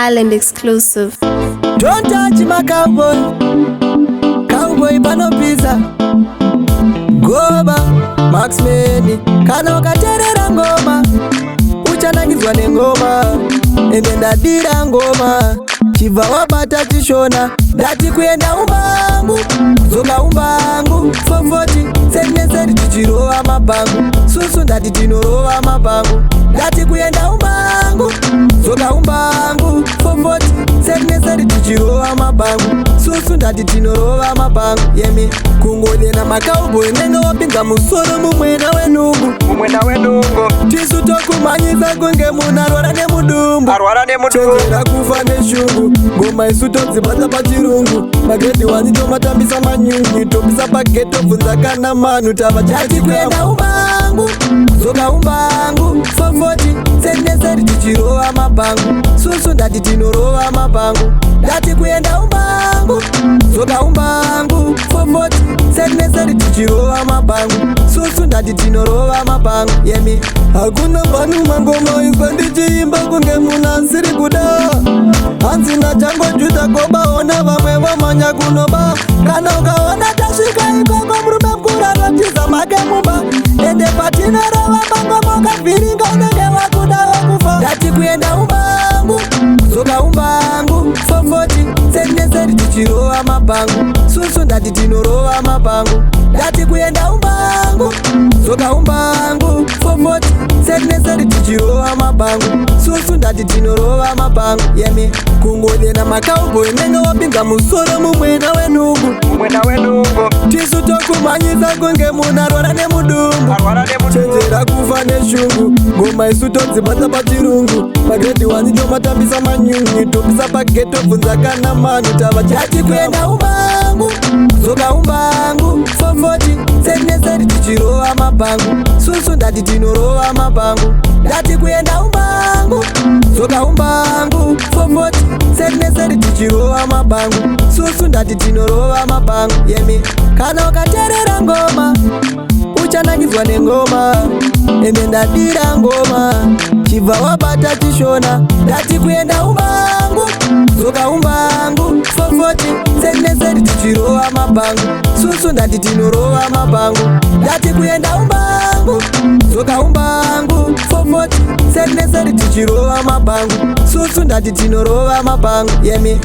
Island exclusive. Don't touch my cowboy. Cowboy panopisa. Goba Max Meni. Kana ukaterera ngoma uchanangizwa nengoma ende ndadira ngoma chiva wabata chishona ndati kuenda umbangu zoka umbangu 440 seneseri tichirova mapangu susu ndati tinorova mapangu ndati kuenda umbangu zoka umbangu 440 seneseri tichirova mapangu susu ndati tinorova mapangu yemi kungodena makauboy nenge wapinza musoro mumwena wenungu tisu tokumanyisa kunge munhu arwara nemudumbu chenjera kufa neshungu ngoma isu todzibata pachirungu magedhi wani tomatambisa manyunyu topisa pageto bvunza kana manhu tava chati kuenda umbangu zoka umbangu 440 seneseri tichirova mapangu susu ndati tinorova mapangu ndati kuenda umbangu zoka umbangu 440 seneseri tichirova mapangu susu ndati tinorova mapangu yemi hakuna vanhu mangoma izwa ndichiimba kunge munhu asiri kuda hanzi ndachangojuta kobaona vamwe vamanya kunoba kana ukaona tasvika ikoko murume mkuru anotiza make mumba ende patinorova mangoma ukavhiringa unenge wakuda wakufa ndati kuenda umbangu zoka umbangu 440 seneseri tichirova mapangu susu ndati tinorova mapangu ndati kuenda umbangu zoka umbangu 440 seneseri tichirova mapangu susu ndati tinorova mapangu yemi kungodena makauboy nenge wapinza musoro mumwena wenungu tisu tokumanyisa kunge munhu arwara nemudumbu chenjera kufa neshungu ngoma isu todzibata pachirungu magedhi wani tomatambisa manyunyu topisa pageto bvunza kana manhu tava chati kuenda umbangu zoka umbangu 440 seneseri tichirova mapangu susu ndati tinorova mapangu ndati kuenda umbangu zoka umbangu 440 seneseri tichirova mapangu susu ndati tinorova mapangu yemi kana ukaterera ngoma uchanangizwa nengoma ende ndadira ngoma chibva wabata chishona ndati kuenda umbangu zoka umbangu 440 seneseri tichirova mapangu susu ndati tinorova mapangu ndati kuenda umbangu zoka umbangu 440 seneseri tichirova mapangu susu ndati tinorova mapangu yemi